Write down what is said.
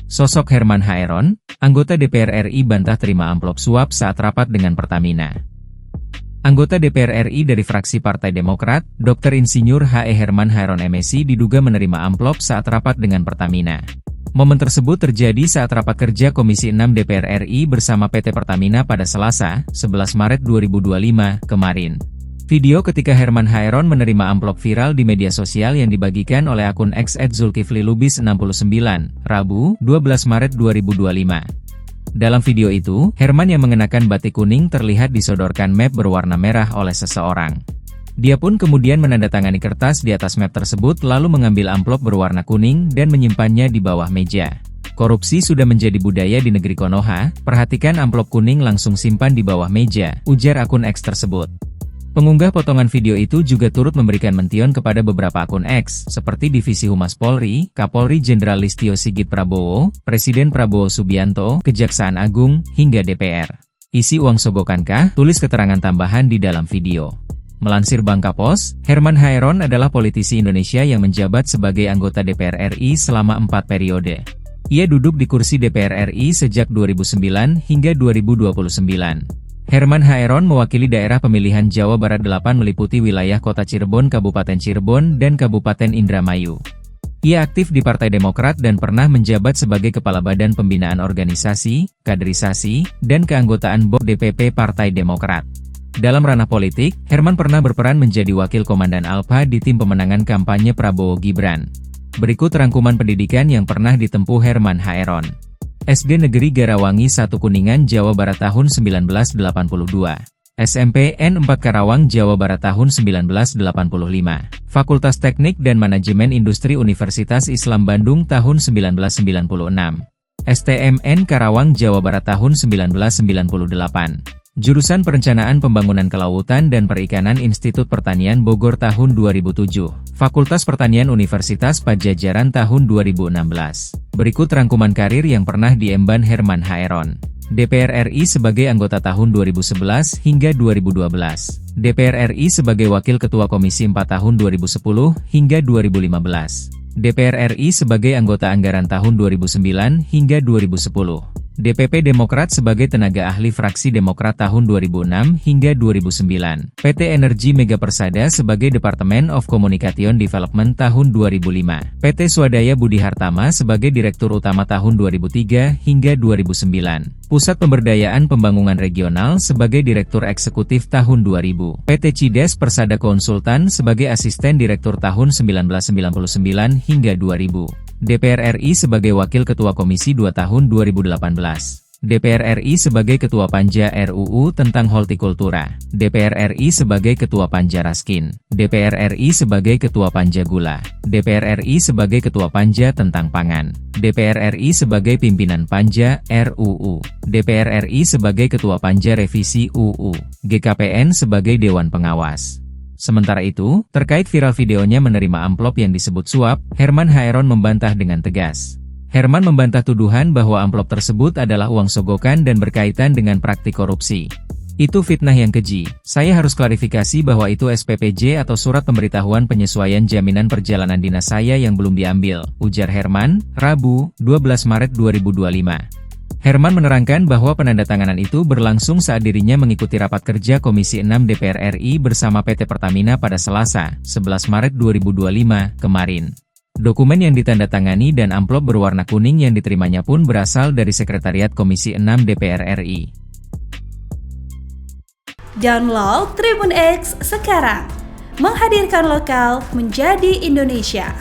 Sosok Herman Haeron, anggota DPR RI bantah terima amplop suap saat rapat dengan Pertamina. Anggota DPR RI dari fraksi Partai Demokrat, Dr. Insinyur H.E. Herman Haeron MSI diduga menerima amplop saat rapat dengan Pertamina. Momen tersebut terjadi saat rapat kerja Komisi 6 DPR RI bersama PT Pertamina pada Selasa, 11 Maret 2025, kemarin. Video ketika Herman Haeron menerima amplop viral di media sosial yang dibagikan oleh akun X @zulkiflilubis69, Rabu, 12 Maret 2025. Dalam video itu, Herman yang mengenakan batik kuning terlihat disodorkan map berwarna merah oleh seseorang. Dia pun kemudian menandatangani kertas di atas map tersebut lalu mengambil amplop berwarna kuning dan menyimpannya di bawah meja. Korupsi sudah menjadi budaya di negeri Konoha, perhatikan amplop kuning langsung simpan di bawah meja, ujar akun X tersebut. Pengunggah potongan video itu juga turut memberikan mention kepada beberapa akun X, seperti Divisi Humas Polri, Kapolri Jenderal Listio Sigit Prabowo, Presiden Prabowo Subianto, Kejaksaan Agung, hingga DPR. Isi uang sogokankah? Tulis keterangan tambahan di dalam video. Melansir Bangkapos, Herman Haeron adalah politisi Indonesia yang menjabat sebagai anggota DPR RI selama 4 periode. Ia duduk di kursi DPR RI sejak 2009 hingga 2029. Herman Haeron mewakili daerah pemilihan Jawa Barat 8 meliputi wilayah Kota Cirebon, Kabupaten Cirebon, dan Kabupaten Indramayu. Ia aktif di Partai Demokrat dan pernah menjabat sebagai Kepala Badan Pembinaan Organisasi, Kaderisasi, dan Keanggotaan BOK DPP Partai Demokrat. Dalam ranah politik, Herman pernah berperan menjadi Wakil Komandan Alpha di tim pemenangan kampanye Prabowo Gibran. Berikut rangkuman pendidikan yang pernah ditempuh Herman Haeron. SD Negeri Garawangi 1 Kuningan, Jawa Barat tahun 1982. SMP N4 Karawang, Jawa Barat tahun 1985. Fakultas Teknik dan Manajemen Industri Universitas Islam Bandung tahun 1996. STMN Karawang, Jawa Barat tahun 1998. Jurusan Perencanaan Pembangunan Kelautan dan Perikanan Institut Pertanian Bogor tahun 2007. Fakultas Pertanian Universitas Padjadjaran tahun 2016. Berikut rangkuman karir yang pernah diemban Herman Haeron. DPR RI sebagai anggota tahun 2011 hingga 2012. DPR RI sebagai Wakil Ketua Komisi 4 tahun 2010 hingga 2015. DPR RI sebagai anggota anggaran tahun 2009 hingga 2010. DPP Demokrat sebagai tenaga ahli fraksi Demokrat tahun 2006 hingga 2009. PT Energi Mega Persada sebagai Departemen of Communication Development tahun 2005. PT Swadaya Budi Hartama sebagai Direktur Utama tahun 2003 hingga 2009. Pusat Pemberdayaan Pembangunan Regional sebagai Direktur Eksekutif tahun 2000. PT Cides Persada Konsultan sebagai Asisten Direktur tahun 1999 hingga 2000. DPR RI sebagai Wakil Ketua Komisi 2 tahun 2018. DPR RI sebagai Ketua Panja RUU tentang Hortikultura. DPR RI sebagai Ketua Panja Raskin. DPR RI sebagai Ketua Panja Gula. DPR RI sebagai Ketua Panja tentang Pangan. DPR RI sebagai Pimpinan Panja RUU. DPR RI sebagai Ketua Panja Revisi UU. GKPN sebagai Dewan Pengawas. Sementara itu, terkait viral videonya menerima amplop yang disebut suap, Herman Haeron membantah dengan tegas. Herman membantah tuduhan bahwa amplop tersebut adalah uang sogokan dan berkaitan dengan praktik korupsi. Itu fitnah yang keji. Saya harus klarifikasi bahwa itu SPPJ atau surat pemberitahuan penyesuaian jaminan perjalanan dinas saya yang belum diambil, ujar Herman, Rabu, 12 Maret 2025. Herman menerangkan bahwa penandatanganan itu berlangsung saat dirinya mengikuti rapat kerja Komisi 6 DPR RI bersama PT Pertamina pada Selasa, 11 Maret 2025, kemarin. Dokumen yang ditandatangani dan amplop berwarna kuning yang diterimanya pun berasal dari Sekretariat Komisi 6 DPR RI. Download Tribun X sekarang, menghadirkan lokal menjadi Indonesia.